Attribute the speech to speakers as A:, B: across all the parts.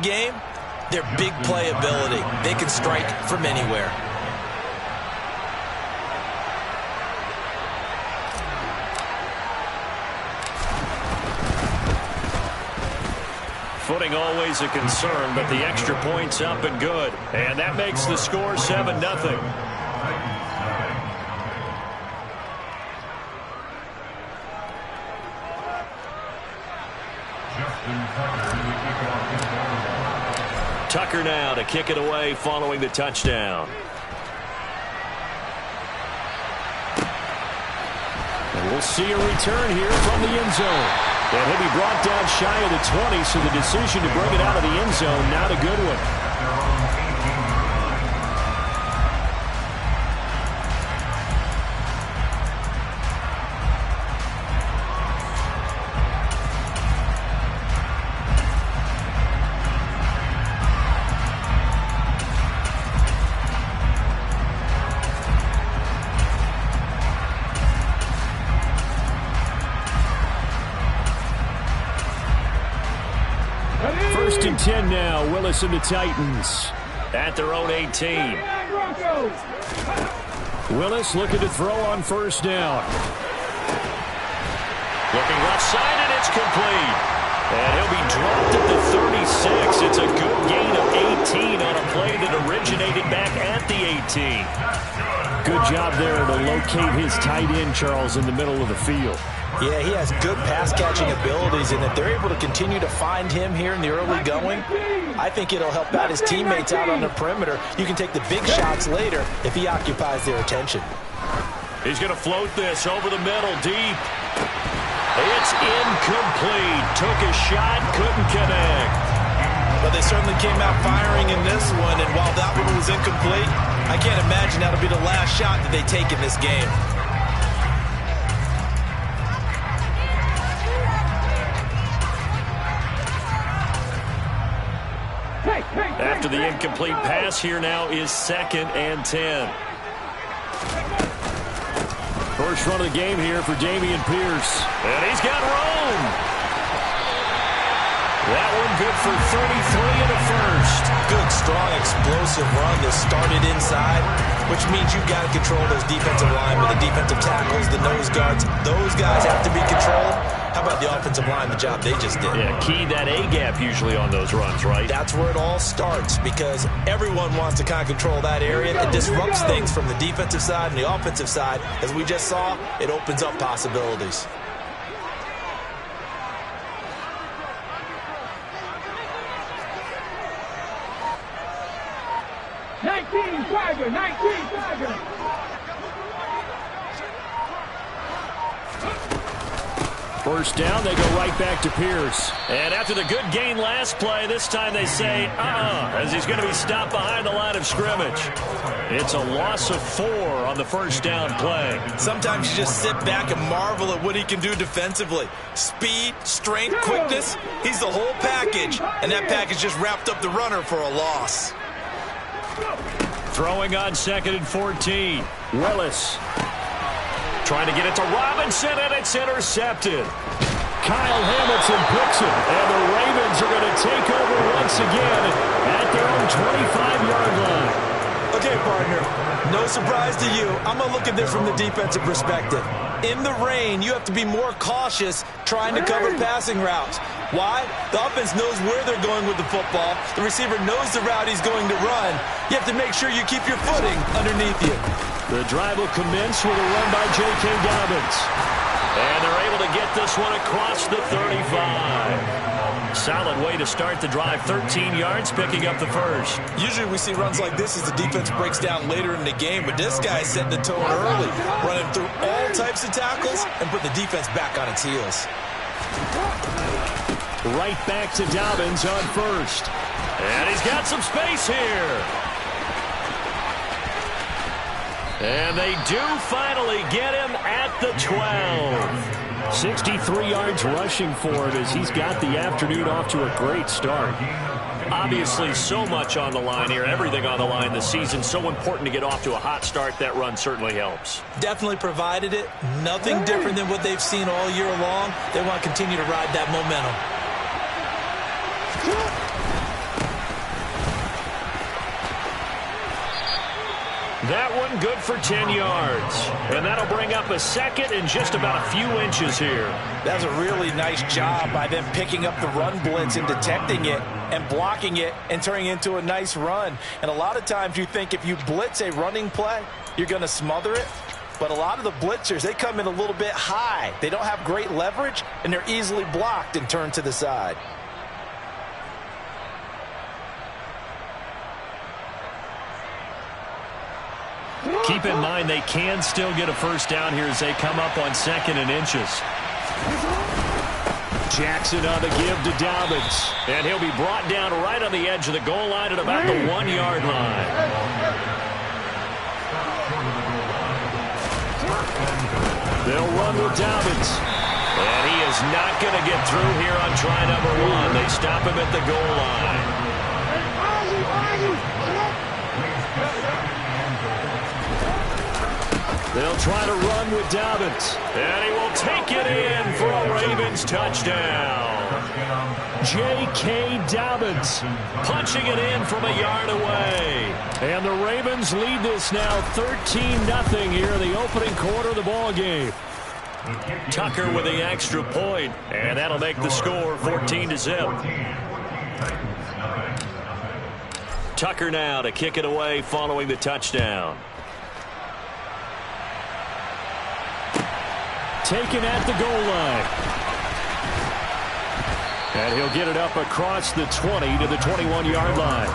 A: game, their big playability. They can strike from anywhere.
B: Footing always a concern, but the extra point's up and good. And that makes the score 7-0. Tucker now to kick it away following the touchdown. And we'll see a return here from the end zone. And he'll be brought down shy of the 20, so the decision to bring it out of the end zone, not a good one. First and 10 now, Willis and the Titans at their own 18. Willis looking to throw on first down. Looking left side, and it's complete. And he'll be dropped at the 36. It's a good gain of 18 on a play that originated back at the 18. Good job there to locate his tight end, Charles, in the middle of the field.
A: Yeah, he has good pass-catching abilities, and if they're able to continue to find him here in the early going, I think it'll help out his teammates out on the perimeter. You can take the big shots later if he occupies their attention.
B: He's going to float this over the middle, deep. It's incomplete. Took a shot, couldn't connect.
A: But they certainly came out firing in this one, and while that one was incomplete, I can't imagine that'll be the last shot that they take in this game.
B: After the incomplete pass, here now is 2nd and 10. First run of the game here for Dameon Pierce. And he's got room. That one good for 33 and a first.
A: Good, strong, explosive run that started inside, which means you've got to control those defensive linemen, the defensive tackles, the nose guards. Those guys have to be controlled. How about the offensive line, the job they just did?
B: Yeah, key that A-gap usually on those runs, right?
A: That's where it all starts, because everyone wants to kind of control that area. It disrupts things from the defensive side and the offensive side. As we just saw, it opens up possibilities.
B: First down, they go right back to Pierce. And after the good gain last play, this time they say, as he's going to be stopped behind the line of scrimmage. It's a loss of 4 on the first down play.
A: Sometimes you just sit back and marvel at what he can do defensively. Speed, strength, quickness, he's the whole package. And that package just wrapped up the runner for a loss.
B: Throwing on 2nd and 14. Willis. Trying to get it to Robinson, and it's intercepted. Kyle Hamilton picks it, and the Ravens are going to take over once again at their own 25-yard line.
A: Okay, partner, no surprise to you. I'm going to look at this from the defensive perspective. In the rain, you have to be more cautious trying to cover passing routes. Why? The offense knows where they're going with the football. The receiver knows the route he's going to run. You have to make sure you keep your footing underneath you.
B: The drive will commence with a run by J.K. Dobbins. And they're able to get this one across the 35. Solid way to start the drive. 13 yards, picking up the first.
A: Usually we see runs like this as the defense breaks down later in the game, but this guy set the tone early, running through all types of tackles and put the defense back on its heels.
B: Right back to Dobbins on first. And he's got some space here. And they do finally get him at the 12. 63 yards rushing for him as he's got the afternoon off to a great start. Obviously, so much on the line here, everything on the line this season. So important to get off to a hot start. That run certainly helps.
A: Definitely provided it. Nothing different than what they've seen all year long. They want to continue to ride that momentum.
B: That one good for 10 yards. And that'll bring up a second and just about a few inches here.
A: That's a really nice job by them picking up the run blitz and detecting it and blocking it and turning it into a nice run. And a lot of times you think if you blitz a running play, you're going to smother it. But a lot of the blitzers, they come in a little bit high. They don't have great leverage, and they're easily blocked and turned to the side.
B: Keep in mind they can still get a first down here as they come up on 2nd and inches. Jackson on the give to Dobbins. And he'll be brought down right on the edge of the goal line at about the 1-yard line. They'll run with Dobbins. And he is not going to get through here on try number 1. They stop him at the goal line. They'll try to run with Dobbins. And he will take it in for a Ravens touchdown. J.K. Dobbins punching it in from a yard away. And the Ravens lead this now 13-0 here in the opening quarter of the ball game. Tucker with the extra point, and that'll make the score 14-0. Tucker now to kick it away following the touchdown. Taken at the goal line. And he'll get it up across the 20 to the 21-yard line.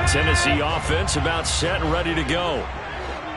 B: Tennessee offense about set and ready to go.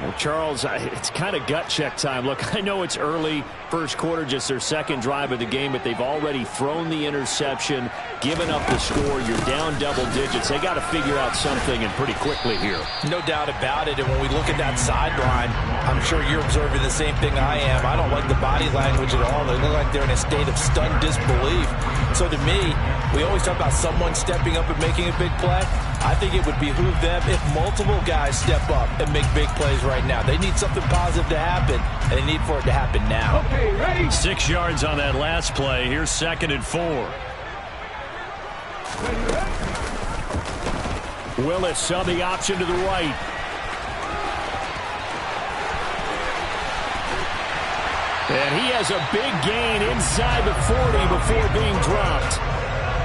B: Well, Charles, it's kind of gut check time. Look, I know it's early, first quarter, just their second drive of the game, but they've already thrown the interception, given up the score. You're down double digits. They got to figure out something, and pretty quickly here. No doubt about it, and when we look at that sideline, I'm sure you're observing the same thing I am. I don't like the body language at all. They look like they're in a state of stunned disbelief. So to me, we always talk about someone stepping up and making a big play. I think it would behoove them if multiple guys step up and make big plays right now. They need something positive to happen, and they need for it to happen now. Okay, ready? 6 yards on that last play. Here's 2nd and 4. Willis on the option to the right. And he has a big gain inside the 40 before being dropped.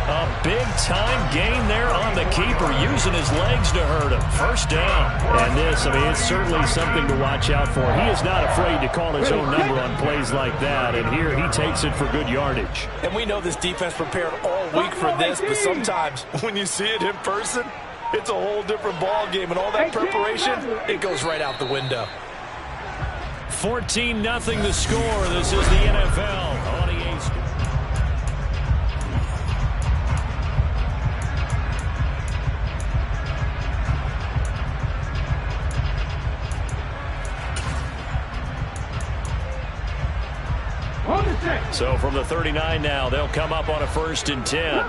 B: A big-time gain there on the keeper, using his legs to hurt him. First down. And this, I mean, it's certainly something to watch out for. He is not afraid to call his own number on plays like that, and here he takes it for good yardage.
A: And we know this defense prepared all week for this, but sometimes when you see it in person, it's a whole different ball game, and all that preparation, it goes right out the window.
B: 14-0 the score. This is the NFL on EA Sports. So from the 39 now, they'll come up on a 1st and 10.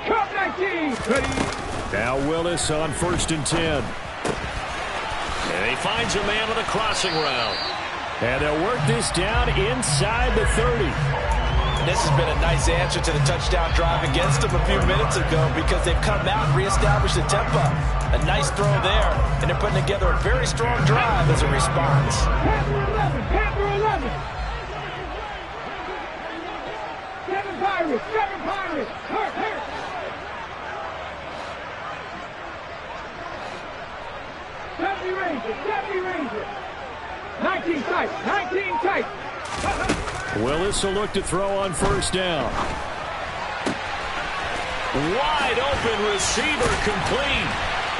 C: Cup 19.
B: Now Willis on 1st and 10. And he finds a man with a crossing route. And they'll work this down inside the 30.
A: This has been a nice answer to the touchdown drive against them a few minutes ago because they've come out and reestablished the tempo. A nice throw there, and they're putting together a very strong drive as a response.
C: Panther 11. Seven Pirates. Hurt. Deputy Ranger. 19 tight.
B: Willis will look to throw on 1st down. Wide open receiver complete.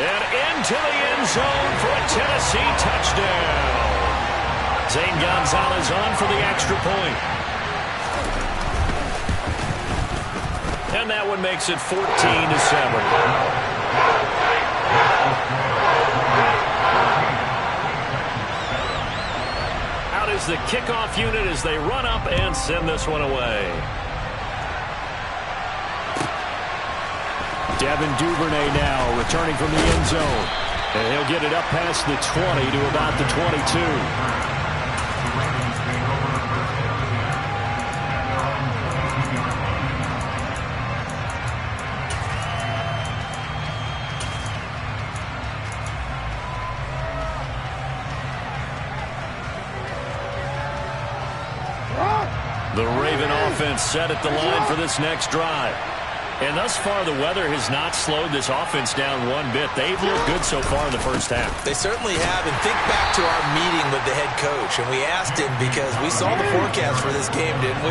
B: And into the end zone for a Tennessee touchdown. Zane Gonzalez on for the extra point. And that one makes it 14-7. Out is the kickoff unit as they run up and send this one away. Devin Duvernay now returning from the end zone. And he'll get it up past the 20 to about the 22. The Raven offense set at the line for this next drive. And thus far, the weather has not slowed this offense down one bit. They've looked good so far in the first half.
A: They certainly have. And think back to our meeting with the head coach. And we asked him because we saw the forecast for this game, didn't we?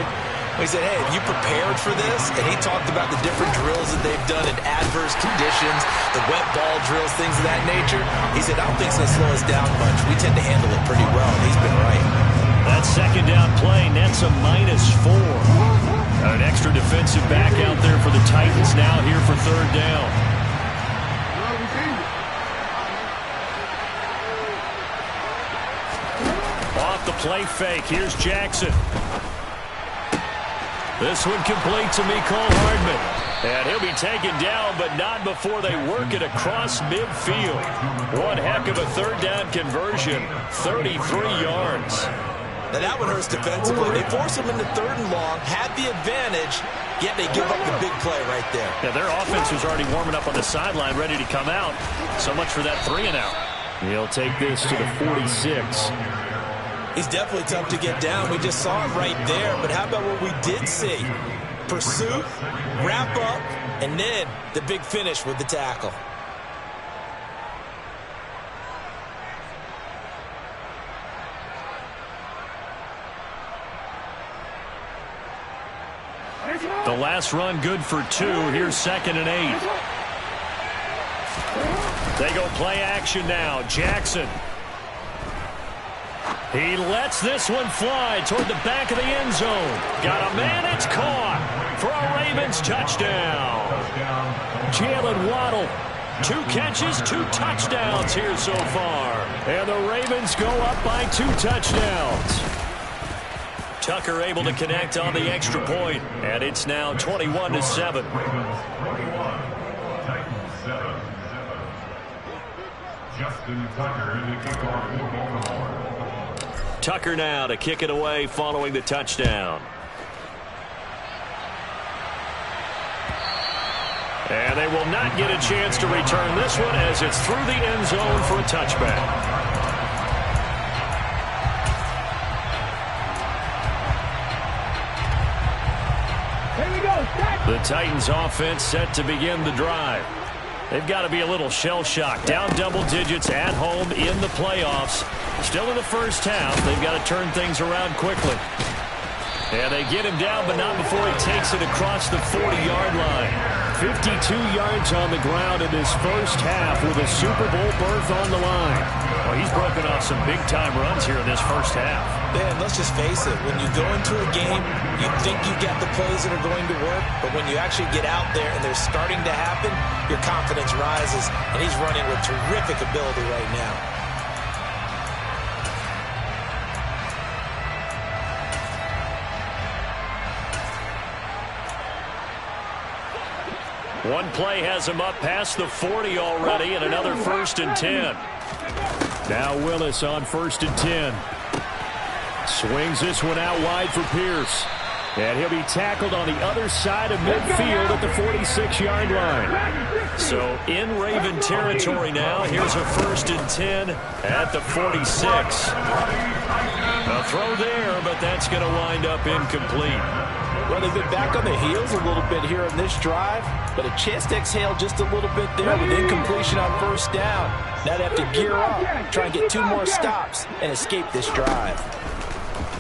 A: We said, hey, have you prepared for this? And he talked about the different drills that they've done in adverse conditions, the wet ball drills, things of that nature. He said, I don't think it's going to slow us down much. We tend to handle it pretty well, and he's been right.
B: That second down play nets a -4. An extra defensive back out there for the Titans now here for third down. Off the play fake. Here's Jackson. This one complete to Mecole Hardman. And he'll be taken down, but not before they work it across midfield. One heck of a third down conversion. 33 yards.
A: Now that one hurts defensively. They force him into third and long, had the advantage, yet they give up the big play right there.
B: Yeah, their offense was already warming up on the sideline, ready to come out. So much for that 3-and-out. He'll take this to the 46.
A: He's definitely tough to get down. We just saw it right there. But how about what we did see? Pursuit, wrap up, and then the big finish with the tackle.
B: The last run good for 2. Here's 2nd and 8. They go play action now. Jackson. He lets this one fly toward the back of the end zone. Got a man. It's caught for a Ravens touchdown. Jalen Waddle. 2 catches, 2 touchdowns here so far. And the Ravens go up by 2 touchdowns. Tucker able to connect on the extra point, and it's now 21-7. Tucker now to kick it away following the touchdown. And they will not get a chance to return this one as it's through the end zone for a touchback. The Titans offense set to begin the drive. They've got to be a little shell-shocked. Down double digits at home in the playoffs. Still in the first half. They've got to turn things around quickly. And they get him down, but not before he takes it across the 40-yard line. 52 yards on the ground in his first half with a Super Bowl berth on the line. Well, he's broken off some big-time runs here in this first half.
A: Man, let's just face it. When you go into a game, you think you've got the plays that are going to work, but when you actually get out there and they're starting to happen, your confidence rises, and he's running with terrific ability right now.
B: One play has him up past the 40 already, and another 1st and 10. Now Willis on 1st and 10. Swings this one out wide for Pierce. And he'll be tackled on the other side of midfield at the 46-yard line. So in Raven territory now. Here's a 1st and 10 at the 46. A throw there, but that's going to wind up incomplete.
A: Well, they've been back on their heels a little bit here on this drive, but a chance to exhale just a little bit there with incompletion on 1st down. Now they have to gear up, try and get 2 more stops, and escape this drive.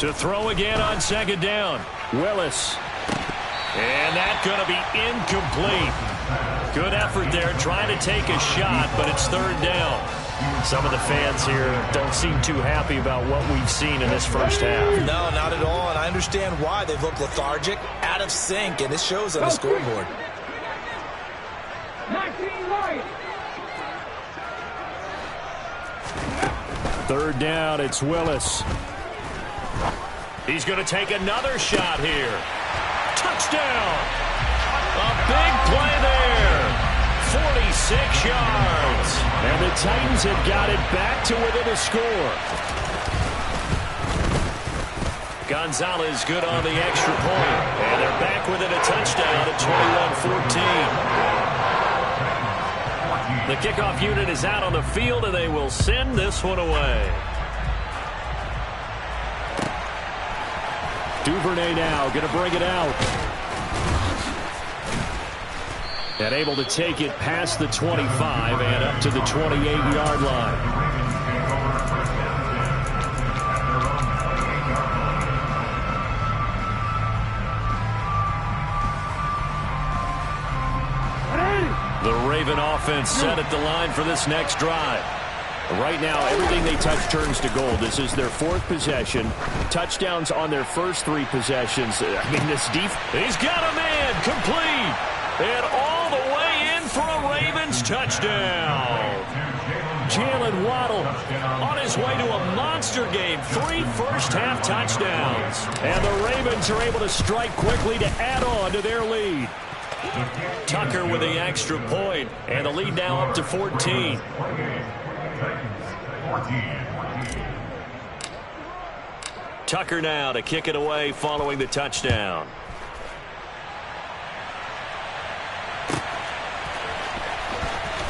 B: To throw again on 2nd down, Willis. And that's going to be incomplete. Good effort there, trying to take a shot, but it's 3rd down. Some of the fans here don't seem too happy about what we've seen in this first half.
A: No, not at all, and I understand why. They've looked lethargic, out of sync, and it shows on the scoreboard.
B: 3rd down, it's Willis. He's going to take another shot here. Touchdown! A big play there. 6 yards. And the Titans have got it back to within a score. Gonzalez good on the extra point. And they're back within a touchdown at 21-14. The kickoff unit is out on the field, and they will send this one away. Duvernay now going to bring it out. And able to take it past the 25 and up to the 28-yard line. The Raven offense set at the line for this next drive. Right now, everything they touch turns to gold. This is their 4th possession. Touchdowns on their first 3 possessions. I mean, this defense. He's got a man complete. And all the way in for a Ravens touchdown. Jalen Waddle on his way to a monster game. 3 first-half touchdowns. And the Ravens are able to strike quickly to add on to their lead. Tucker with the extra point, and the lead now up to 14. Tucker now to kick it away following the touchdown.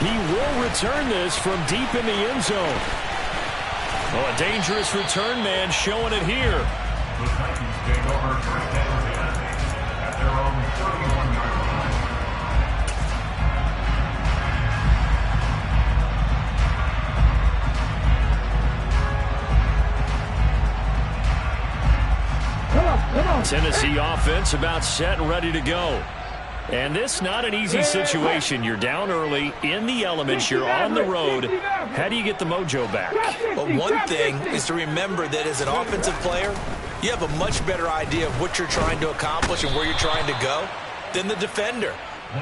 B: He will return this from deep in the end zone. Oh, a dangerous return man showing it here. The Titans take over first and 10 at their own 31-yard line. Tennessee offense about set and ready to go. And this not an easy situation. You're down early in the elements. You're on the road. How do you get the mojo back?
A: Well, one thing is to remember that as an offensive player, you have a much better idea of what you're trying to accomplish and where you're trying to go than the defender.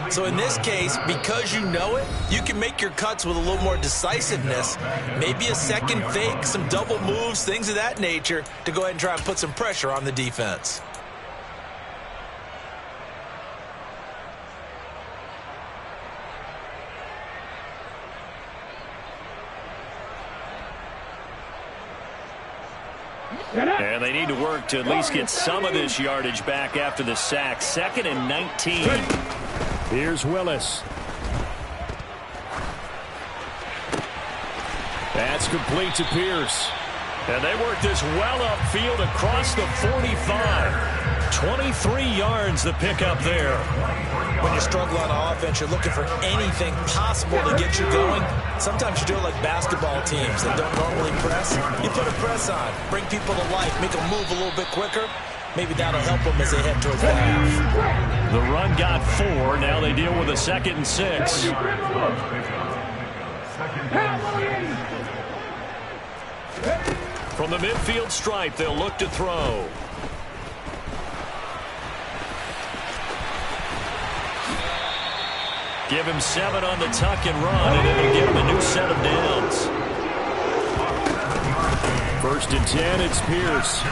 A: So in this case, because you know it, you can make your cuts with a little more decisiveness, maybe a second fake, some double moves, things of that nature, to go ahead and try and put some pressure on the defense.
B: And they need to work to at least get some of this yardage back after the sack. 2nd and 19. Here's Willis. That's complete to Pierce. And they work this well upfield across the 45. 23 yards the pickup there.
A: When you struggle on offense, you're looking for anything possible to get you going. Sometimes you do it like basketball teams that don't normally press. You put a press on, bring people to life, make them move a little bit quicker. Maybe that'll help them as they head towards the half.
B: The run got 4. Now they deal with a 2nd and 6. From the midfield stripe, they'll look to throw. Give him 7 on the tuck and run, and it'll give him a new set of downs. 1st and 10, it's Pierce.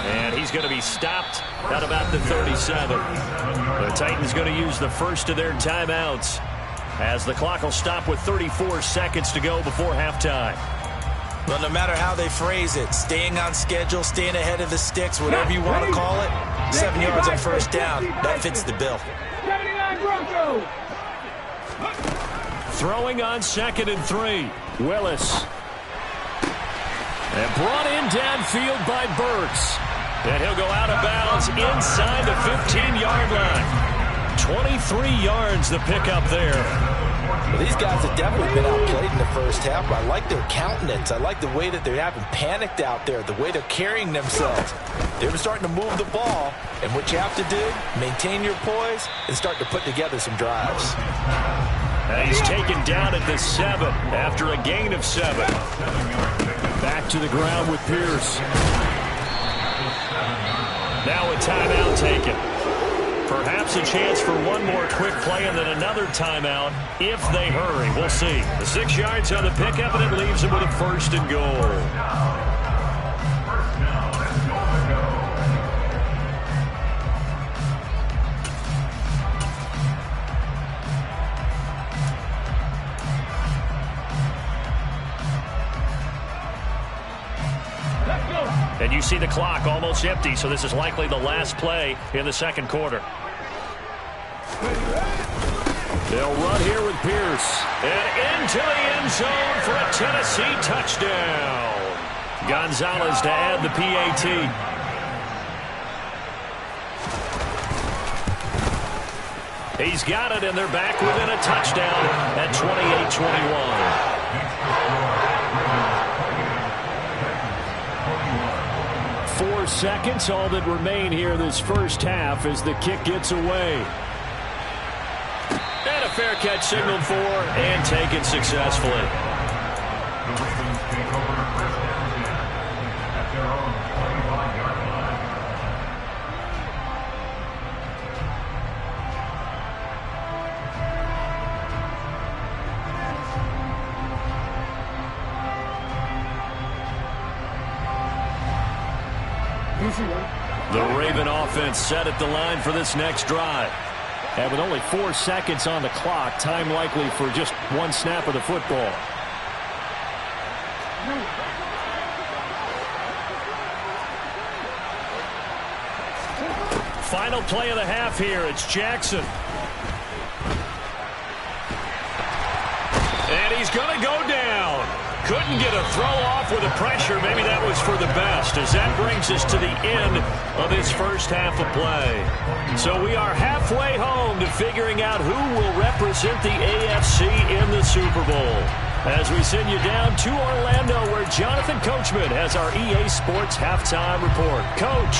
B: And he's going to be stopped at about the 37. The Titans going to use the first of their timeouts as the clock will stop with 34 seconds to go before halftime.
A: Well, no matter how they phrase it, staying on schedule, staying ahead of the sticks, whatever you want to call it, 7 yards on first down, that fits the bill.
C: 79 Broncos.
B: Throwing on 2nd and 3. Willis. And brought in downfield by Burks. And he'll go out of bounds inside the 15-yard line. 23 yards the pickup there.
A: Well, these guys have definitely been outplayed in the first half, but I like their countenance. I like the way that they haven't panicked out there, the way they're carrying themselves. They're starting to move the ball, and what you have to do, maintain your poise and start to put together some drives.
B: And he's taken down at the 7 after a gain of 7. Back to the ground with Pierce. Now a timeout taken. Perhaps a chance for one more quick play and then another timeout if they hurry. We'll see. The 6 yards on the pickup, and it leaves them with a 1st and goal. And you see the clock almost empty, so this is likely the last play in the second quarter. They'll run here with Pierce. And into the end zone for a Tennessee touchdown. Gonzalez to add the PAT. He's got it, and they're back within a touchdown at 28-21. 4 seconds, all that remain here this first half as the kick gets away. And a fair catch signaled for and taken successfully. The Raven offense set at the line for this next drive. And with only 4 seconds on the clock, time likely for just one snap of the football. Final play of the half here. It's Jackson. And he's going to go down. Couldn't get a throw off with the pressure. Maybe that was for the best, as that brings us to the end of this first half of play. So we are halfway home to figuring out who will represent the AFC in the Super Bowl. As we send you down to Orlando, where Jonathan Coachman has our EA Sports halftime report. Coach.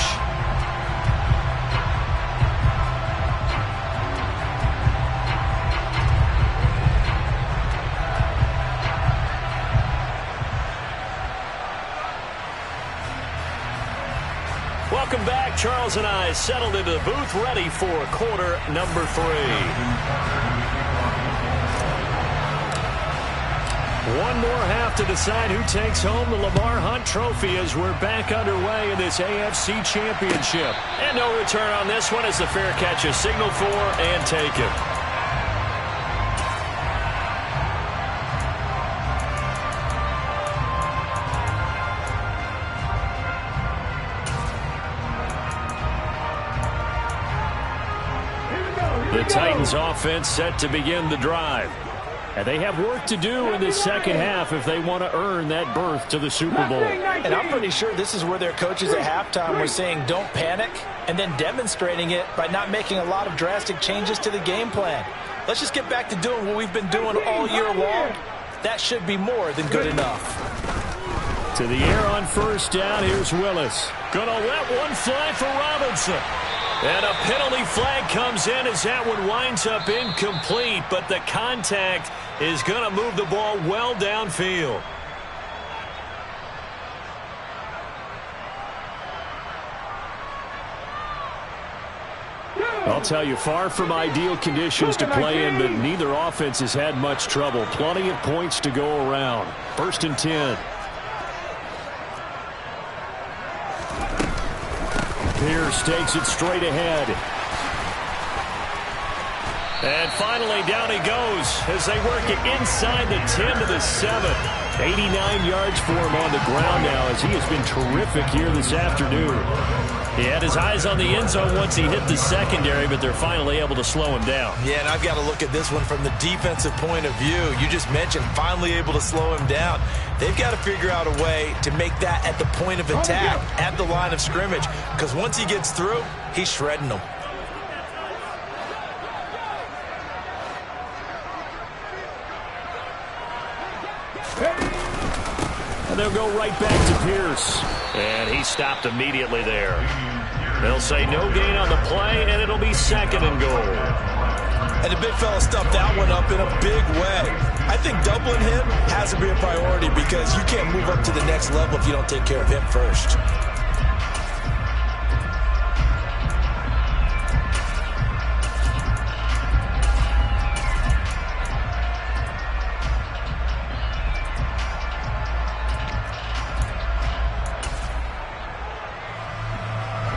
B: Welcome back. Charles and I settled into the booth, ready for quarter number 3. One more half to decide who takes home the Lamar Hunt Trophy as we're back underway in this AFC Championship. And no return on this one as the fair catch is signaled for and taken. The Titans offense set to begin the drive. And they have work to do in this second half if they want to earn that berth to the Super Bowl.
A: And I'm pretty sure this is where their coaches at halftime were saying don't panic, and then demonstrating it by not making a lot of drastic changes to the game plan. Let's just get back to doing what we've been doing all year long. That should be more than good enough.
B: To the air on first down, here's Willis. Gonna let one fly for Robinson. And a penalty flag comes in as that one winds up incomplete, but the contact is going to move the ball well downfield. I'll tell you, far from ideal conditions to play in, but neither offense has had much trouble. Plenty of points to go around. 1st and 10. Pierce takes it straight ahead. And finally, down he goes as they work it inside the 10 to the 7. 89 yards for him on the ground now as he has been terrific here this afternoon. He had his eyes on the end zone once he hit the secondary, but they're finally able to slow him down.
A: Yeah, and I've got to look at this one from the defensive point of view. You just mentioned finally able to slow him down. They've got to figure out a way to make that at the point of attack, at the line of scrimmage, because once he gets through, he's shredding them.
B: And they'll go right back to Pierce. And he stopped immediately there. They'll say no gain on the play, and it'll be 2nd and goal.
A: And the big fella stuffed that one up in a big way. I think doubling him has to be a priority because you can't move up to the next level if you don't take care of him first.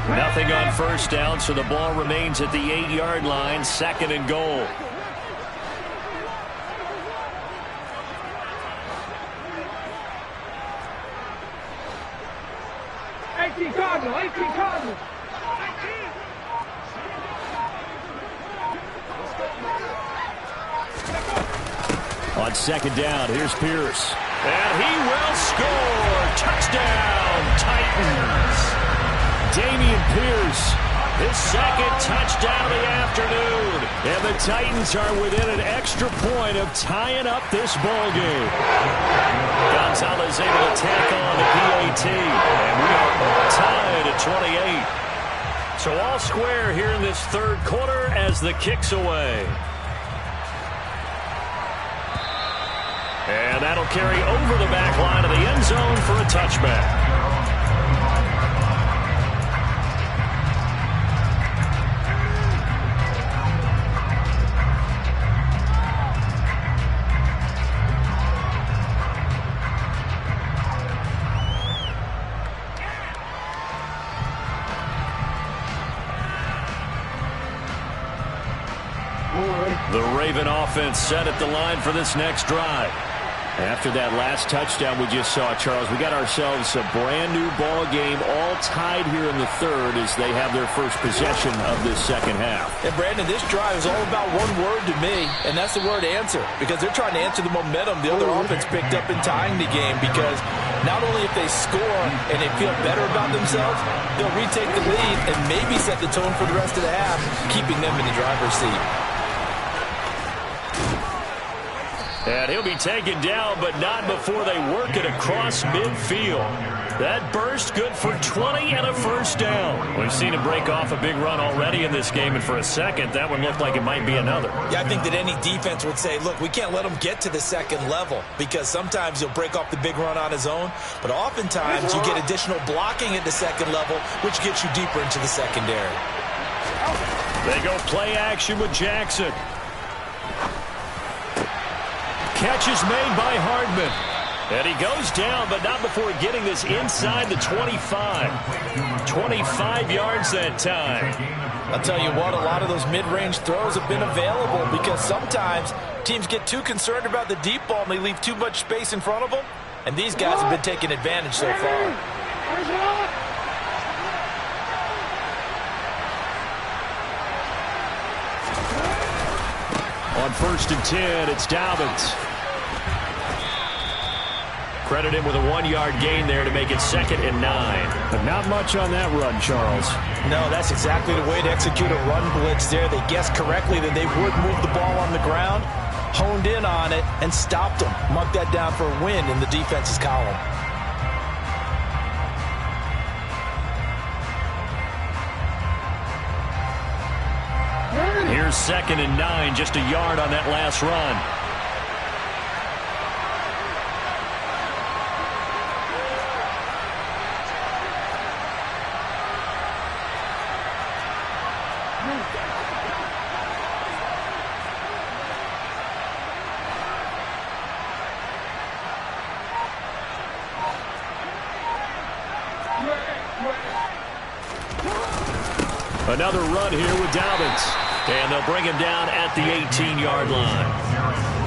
B: Nothing on first down, so the ball remains at the 8-yard line, 2nd and goal. On second down, here's Pierce. And he will score. Touchdown, Titans. Dameon Pierce, his second touchdown of the afternoon. And the Titans are within an extra point of tying up this ball game. Gonzalez able to tack on the PAT. And we are tied at 28. So all square here in this third quarter as the kick's away. And that'll carry over the back line of the end zone for a touchback. The Raven offense set at the line for this next drive. After that last touchdown we just saw, Charles, we got ourselves a brand new ball game, all tied here in the third as they have their first possession of this second half.
A: And Brandon, this drive is all about one word to me, and that's the word answer, because they're trying to answer the momentum the other offense picked up in tying the game, because not only if they score and they feel better about themselves, they'll retake the lead and maybe set the tone for the rest of the half, keeping them in the driver's seat.
B: And he'll be taken down, but not before they work it across midfield. That burst good for 20 and a first down. We've seen him break off a big run already in this game, and for a second, that one looked like it might be another.
A: Yeah, I think that any defense would say, look, we can't let him get to the second level, because sometimes he'll break off the big run on his own, but oftentimes you get additional blocking at the second level, which gets you deeper into the secondary.
B: They go play action with Jackson. Catch is made by Hardman. And he goes down, but not before getting this inside the 25. 25 yards that time.
A: I'll tell you what, a lot of those mid-range throws have been available because sometimes teams get too concerned about the deep ball and they leave too much space in front of them. And these guys have been taking advantage so far.
B: On 1st and 10, it's Dobbins. Credit him with a 1-yard gain there to make it 2nd and 9. But not much on that run, Charles.
A: No, that's exactly the way to execute a run blitz there. They guessed correctly that they would move the ball on the ground, honed in on it, and stopped them. Mark that down for a win in the defense's column.
B: Here's 2nd and 9, just a yard on that last run. Another run here with Dobbins. And they'll bring him down at the 18-yard line.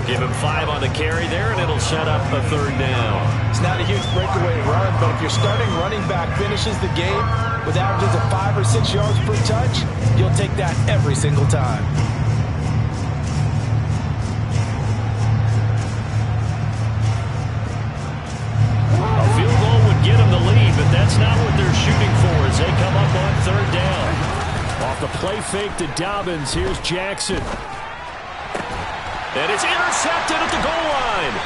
B: Give him 5 on the carry there, and it'll set up a 3rd down.
A: It's not a huge breakaway run, but if your starting running back finishes the game with averages of 5 or 6 yards per touch, you'll take that every single time.
B: A field goal would get them the lead, but that's not what they're shooting for as they come up on 3rd down. Off the play fake to Dobbins, here's Jackson. And it's intercepted at the goal line.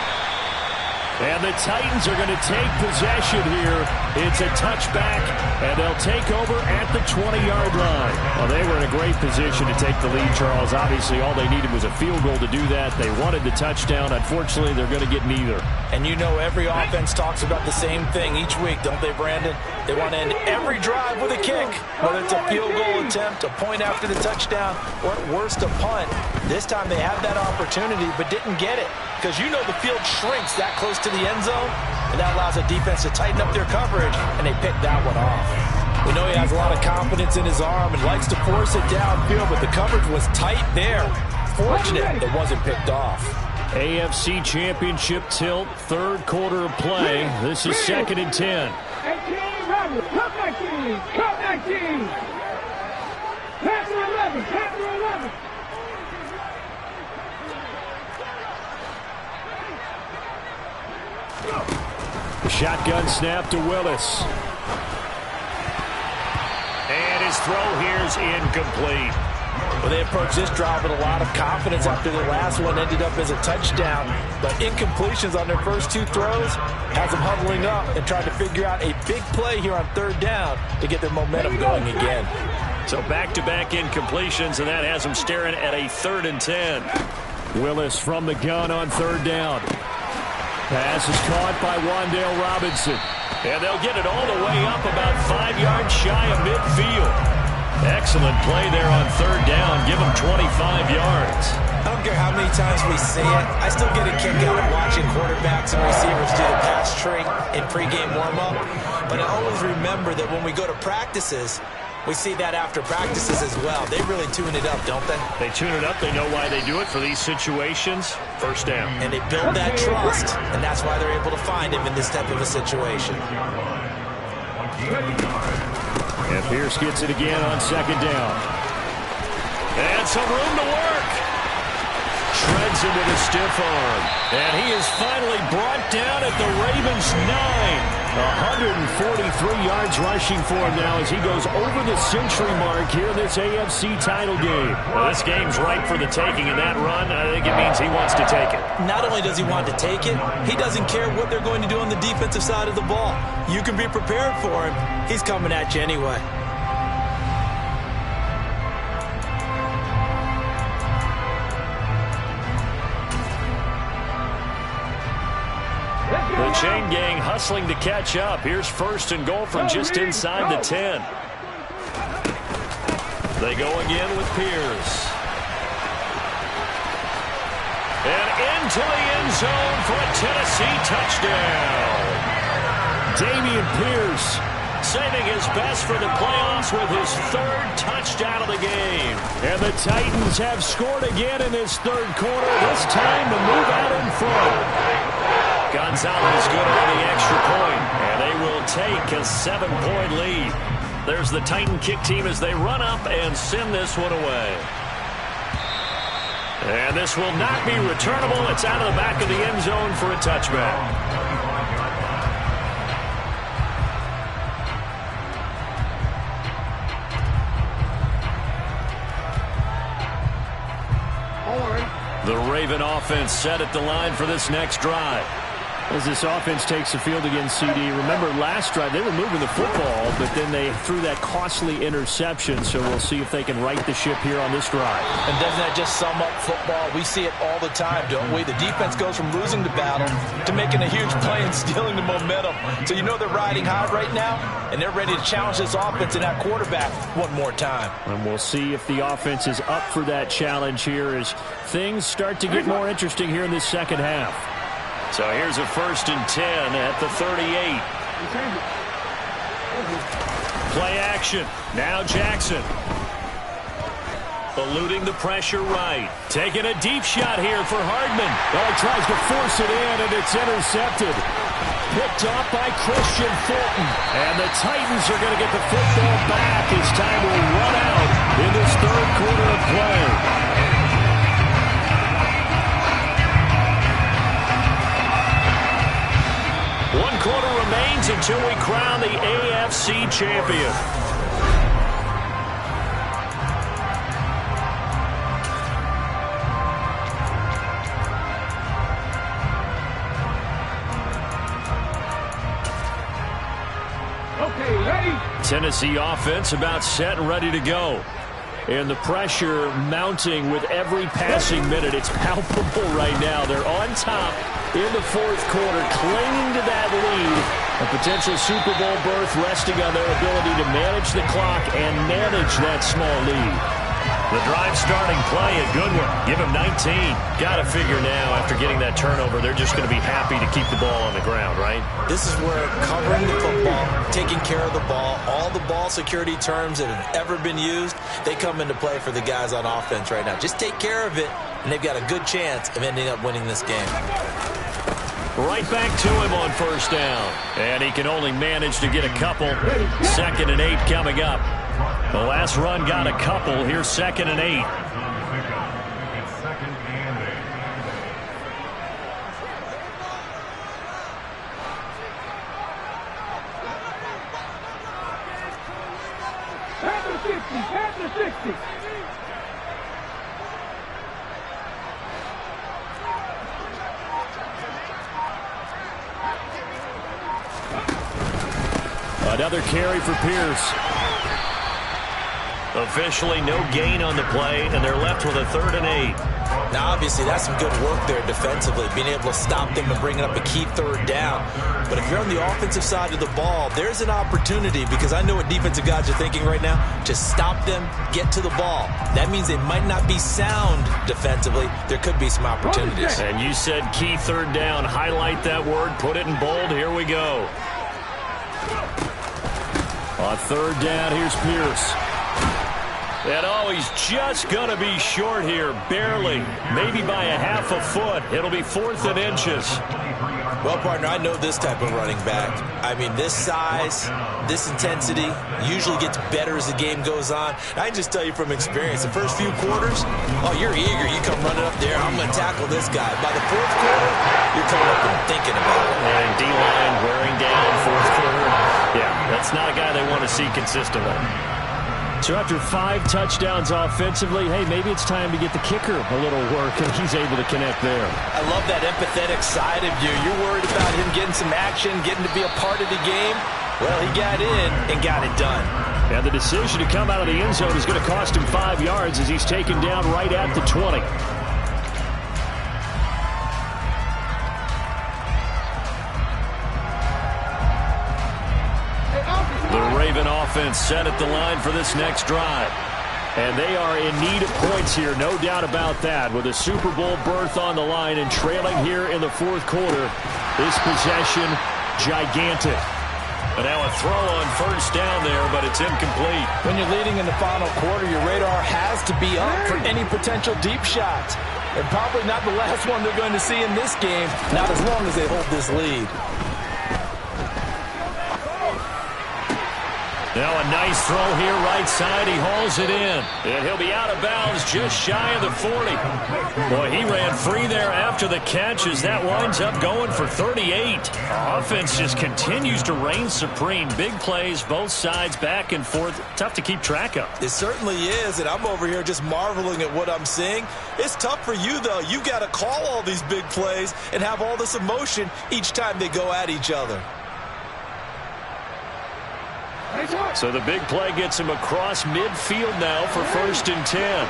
B: And the Titans are going to take possession here. It's a touchback, and they'll take over at the 20-yard line. Well, they were in a great position to take the lead, Charles. Obviously, all they needed was a field goal to do that. They wanted the touchdown. Unfortunately, they're going to get neither.
A: And you know every offense talks about the same thing each week, don't they, Brandon? They want to end every drive with a kick, whether it's a field goal attempt, a point after the touchdown, or at worst a punt. This time they had that opportunity but didn't get it because you know the field shrinks that close to the end zone, and that allows the defense to tighten up their coverage, and they picked that one off. We know he has a lot of confidence in his arm and likes to force it downfield, but the coverage was tight there. Fortunate it wasn't picked off.
B: AFC Championship tilt, 3rd quarter of play. This is 2nd and 10.
C: Cut back team! Cut back team! Pass to 11! Pass to 11!
B: Shotgun snap to Willis.
D: And his throw here is incomplete.
A: Well, they approached this drive with a lot of confidence after the last one ended up as a touchdown. But incompletions on their first two throws has them huddling up and trying to figure out a big play here on third down to get their momentum going again.
B: So back-to-back incompletions, and that has them staring at a 3rd and 10. Willis from the gun on third down. Pass is caught by Wan'Dale Robinson. And they'll get it all the way up about 5 yards shy of midfield. Excellent play there on third down. Give them 25 yards.
A: I don't care how many times we see it. I still get a kick out of watching quarterbacks and receivers do the pass tree in pregame warm-up. But I always remember that when we go to practices, we see that after practices as well. They really tune it up, don't they?
B: They tune it up. They know why they do it for these situations. First down.
A: And they build that trust, and that's why they're able to find him in this type of a situation.
B: And Pierce gets it again on second down. And some room to work. Shreds him with a stiff arm. And he is finally brought down at the Ravens' 9. 143 yards rushing for him now as he goes over the century mark here in this AFC title game.
D: Well, this game's ripe for the taking, and that run, I think it means he wants to take it.
A: Not only does he want to take it, he doesn't care what they're going to do on the defensive side of the ball. You can be prepared for him. He's coming at you anyway.
B: The chain gang hustling to catch up. Here's 1st and goal from just inside the 10. They go again with Pierce. And into the end zone for a Tennessee touchdown. Dameon Pierce saving his best for the playoffs with his 3rd touchdown of the game. And the Titans have scored again in this 3rd quarter, this time to move out in front. Gonzalez good on the extra point, and they will take a 7-point lead. There's the Titan kick team as they run up and send this one away. And this will not be returnable. It's out of the back of the end zone for a touchback. The Raven offense set at the line for this next drive. As this offense takes the field against CD, remember last drive they were moving the football, but then they threw that costly interception, so we'll see if they can right the ship here on this drive.
A: And doesn't that just sum up football? We see it all the time, don't we? The defense goes from losing the battle to making a huge play and stealing the momentum. So you know they're riding high right now, and they're ready to challenge this offense and that quarterback one more time.
B: And we'll see if the offense is up for that challenge here as things start to get more interesting here in this second half. So here's a 1st and 10 at the 38. Play action. Now Jackson. Eluding the pressure right. Taking a deep shot here for Hardman. Well, he tries to force it in, and it's intercepted. Picked off by Christian Fulton. And the Titans are going to get the football back as time will run out in this 3rd quarter of play. 1 quarter remains until we crown the AFC champion.
C: Okay, ready?
B: Tennessee offense about set and ready to go. And the pressure mounting with every passing minute. It's palpable right now. They're on top in the 4th quarter, clinging to that lead. A potential Super Bowl berth resting on their ability to manage the clock and manage that small lead. The drive starting play, a good one. Give him 19. Got to figure now, after getting that turnover, they're just going to be happy to keep the ball on the ground, right?
A: This is where covering the football, taking care of the ball, all the ball security terms that have ever been used, they come into play for the guys on offense right now. Just take care of it, and they've got a good chance of ending up winning this game.
B: Right back to him on 1st down. And he can only manage to get a couple. 2nd and 8 coming up. The last run got a couple. Here's 2nd and 8.
C: At the 60.
B: Another carry for Pierce.
D: Officially no gain on the play, and they're left with a 3rd and 8.
A: Now, obviously, that's some good work there defensively, being able to stop them and bringing up a key 3rd down. But if you're on the offensive side of the ball, there's an opportunity, because I know what defensive guys are thinking right now, to stop them, get to the ball. That means they might not be sound defensively. There could be some opportunities.
D: And you said key 3rd down. Highlight that word, put it in bold. Here we go.
B: On 3rd down, here's Pierce.
D: And oh, he's just going to be short here, barely, maybe by a half a foot. It'll be 4th and inches.
A: Well, partner, I know this type of running back. I mean, this size, this intensity usually gets better as the game goes on. I can just tell you from experience, the first few quarters, oh, you're eager. You come running up there, I'm going to tackle this guy. By the 4th quarter, you're coming up and thinking about it.
D: And D-line wearing down 4th quarter. Yeah, that's not a guy they want to see consistently.
B: So after 5 touchdowns offensively, hey, maybe it's time to get the kicker a little work, and he's able to connect there.
A: I love that empathetic side of you. You're worried about him getting some action, getting to be a part of the game. Well, he got in and got it done.
B: And the decision to come out of the end zone is going to cost him 5 yards as he's taken down right at the 20. The Raven offense set at the line for this next drive. And they are in need of points here, no doubt about that. With a Super Bowl berth on the line and trailing here in the 4th quarter, this possession gigantic.
D: And now a throw on 1st down there, but it's incomplete.
A: When you're leading in the final quarter, your radar has to be up for any potential deep shots. And probably not the last one they're going to see in this game, not as long as they hold this lead.
D: Now a nice throw here, right side. He hauls it in. And he'll be out of bounds just shy of the 40. Boy, he ran free there after the catch as that winds up going for 38. Offense just continues to reign supreme. Big plays, both sides, back and forth. Tough to keep track of.
A: It certainly is, and I'm over here just marveling at what I'm seeing. It's tough for you, though. You got to call all these big plays and have all this emotion each time they go at each other.
B: So the big play gets him across midfield now for 1st and 10.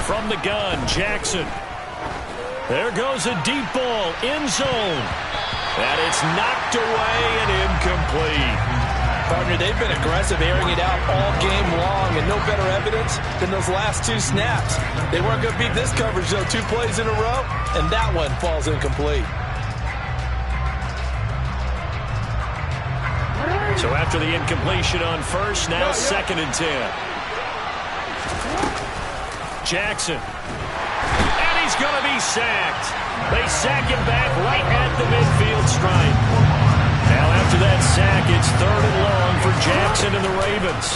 B: From the gun, Jackson. There goes a deep ball, end zone. And it's knocked away and incomplete.
A: Partner, they've been aggressive, airing it out all game long, and no better evidence than those last 2 snaps. They weren't going to beat this coverage, though. 2 plays in a row, and that one falls incomplete.
B: So after the incompletion on 1st, now 2nd and 10. Jackson. And he's going to be sacked. They sack him back right at the midfield stripe. Now after that sack, it's 3rd and long for Jackson and the Ravens.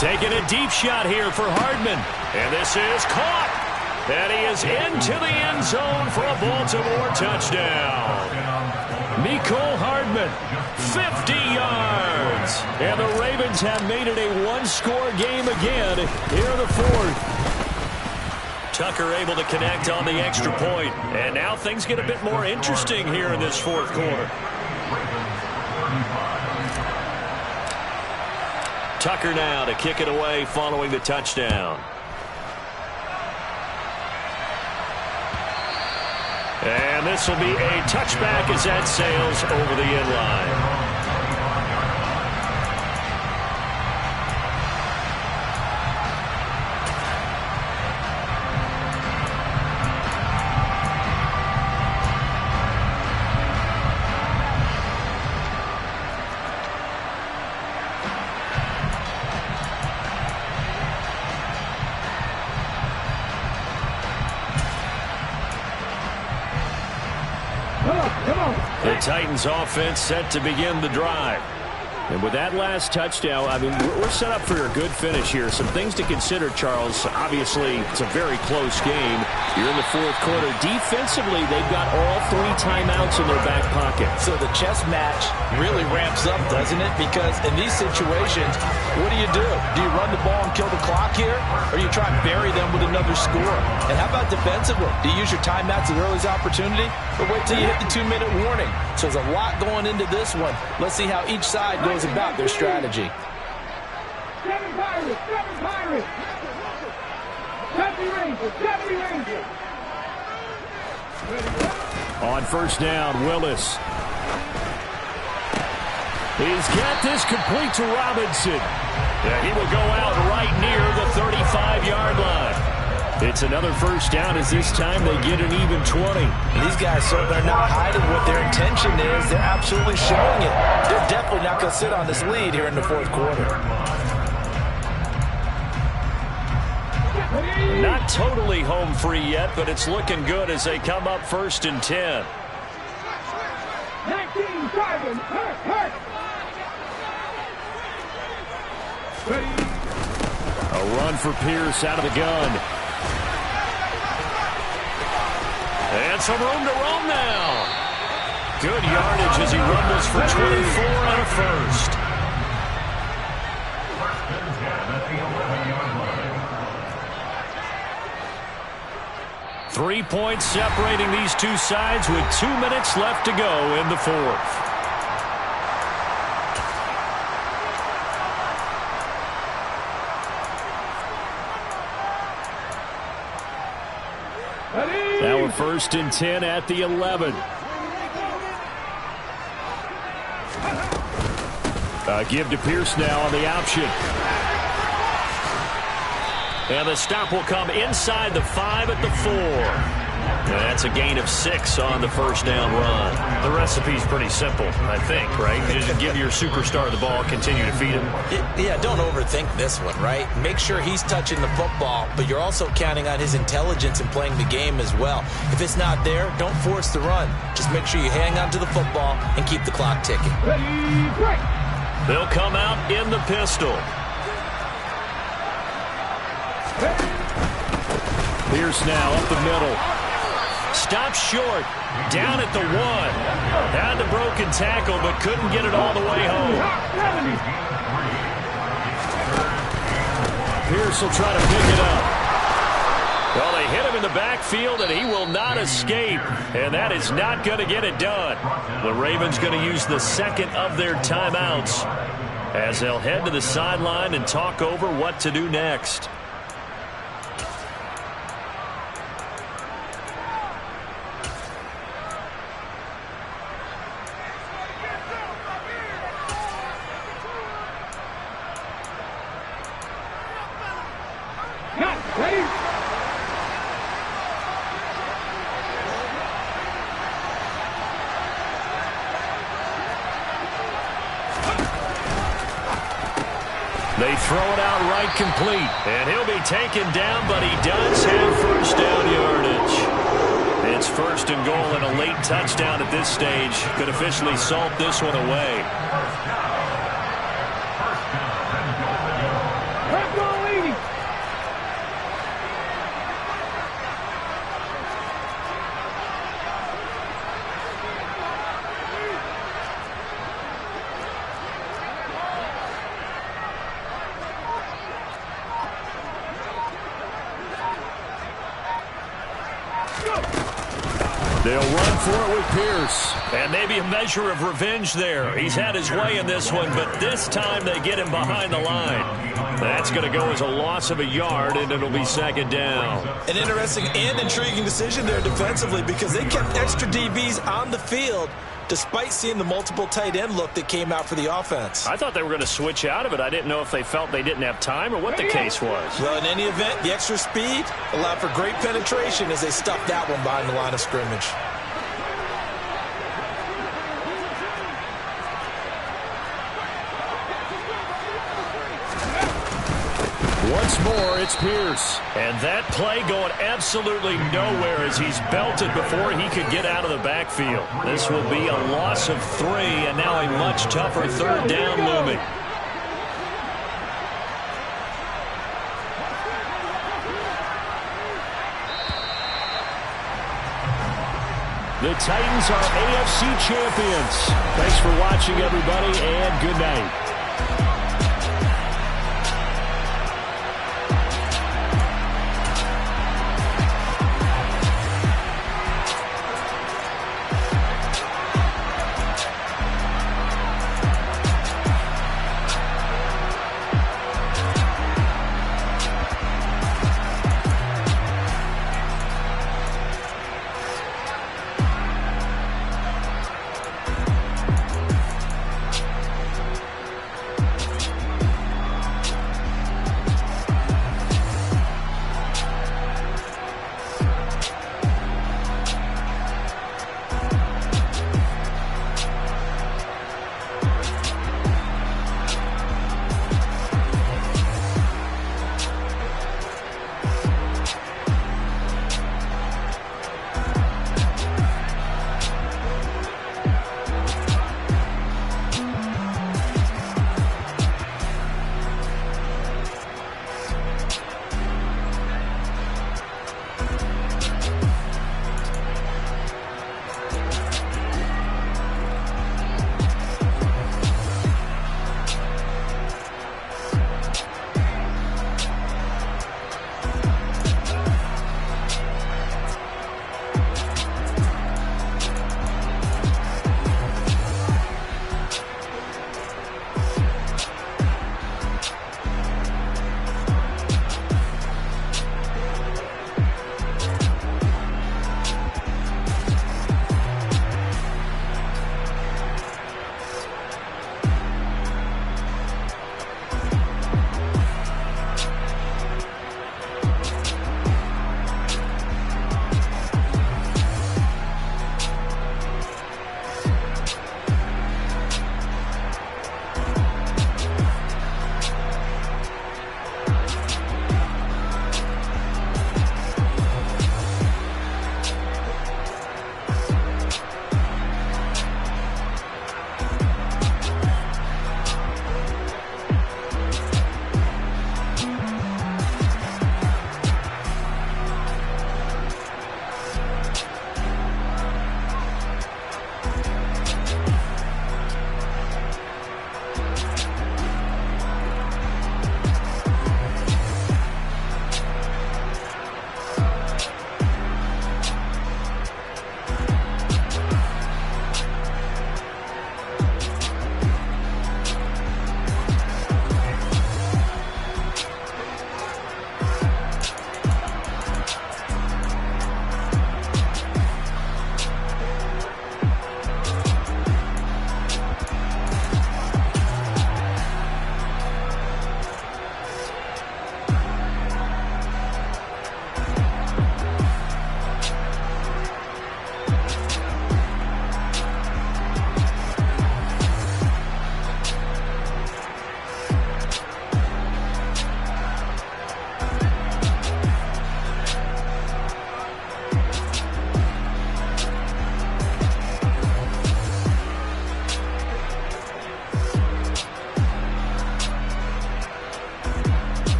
B: Taking a deep shot here for Hardman. And this is caught. And he is into the end zone for a Baltimore touchdown. Mecole Hardman, 50 yards. And the Ravens have made it a 1-score game again here in the 4th. Tucker able to connect on the extra point. And now things get a bit more interesting here in this 4th quarter. Tucker now to kick it away following the touchdown. And this will be a touchback as that sails over the end line. The Titans offense set to begin the drive. And with that last touchdown, I mean, we're set up for a good finish here. Some things to consider, Charles. Obviously, it's a very close game. You're in the fourth quarter. Defensively, they've got all 3 timeouts in their back pocket.
A: So the chess match really ramps up, doesn't it? Because in these situations, what do? Do you run the ball and kill the clock here? Or do you try and bury them with another score? And how about defensively? Do you use your timeouts at the earliest opportunity? Or wait till you hit the 2-minute warning? So there's a lot going into this one. Let's see how each side goes about their strategy.
C: 7 Pirates, 7 Pirates. 70 Rangers, 70 Rangers.
B: On first down, Willis. He's got this complete to Robinson. Yeah, he will go out right near the 35-yard line. It's another first down as this time they get an even 20.
A: These guys certainly are not hiding what their intention is. They're absolutely showing it. They're definitely not going to sit on this lead here in the fourth quarter.
B: Not totally home free yet, but it's looking good as they come up first and 10.
C: 19 driving, hurt.
B: A run for Pierce out of the gun. And some room to roam now. Good yardage as he rumbles for 24 and a first. Three points separating these two sides with 2 minutes left to go in the fourth. Now we're first and 10 at the 11. Give to Pierce now on the option. And the stop will come inside the 5 at the 4. And that's a gain of 6 on the first down run.
D: The recipe's pretty simple, I think, right? Just give your superstar the ball, continue to feed him.
A: Yeah, don't overthink this one, right? Make sure he's touching the football, but you're also counting on his intelligence in playing the game as well. If it's not there, don't force the run. Just make sure you hang on to the football and keep the clock ticking.
B: They'll come out in the pistol. Pierce now up the middle. Stops short. Down at the 1. Had the broken tackle, but couldn't get it all the way home. Pierce will try to pick it up. Well, they hit him in the backfield, and he will not escape. And that is not going to get it done. The Ravens going to use the second of their timeouts as they'll head to the sideline and talk over what to do next. They throw it out right complete. And he'll be taken down, but he does have first down yardage. It's first and goal and a late touchdown at this stage. Could officially salt this one away. They'll run for it with Pierce. And maybe a measure of revenge there. He's had his way in this one, but this time they get him behind the line. That's going to go as a loss of a yard, and it'll be second down.
A: An interesting and intriguing decision there defensively because they kept extra DBs on the field despite seeing the multiple tight end look that came out for the offense.
B: I thought they were going to switch out of it. I didn't know if they felt they didn't have time or what the case was.
A: Well, in any event, the extra speed allowed for great penetration as they stuffed that one behind the line of scrimmage.
B: Once more, it's Pierce. And that play going absolutely nowhere as he's belted before he could get out of the backfield. This will be a loss of 3, and now a much tougher third down looming. The Titans are AFC champions. Thanks for watching, everybody, and good night.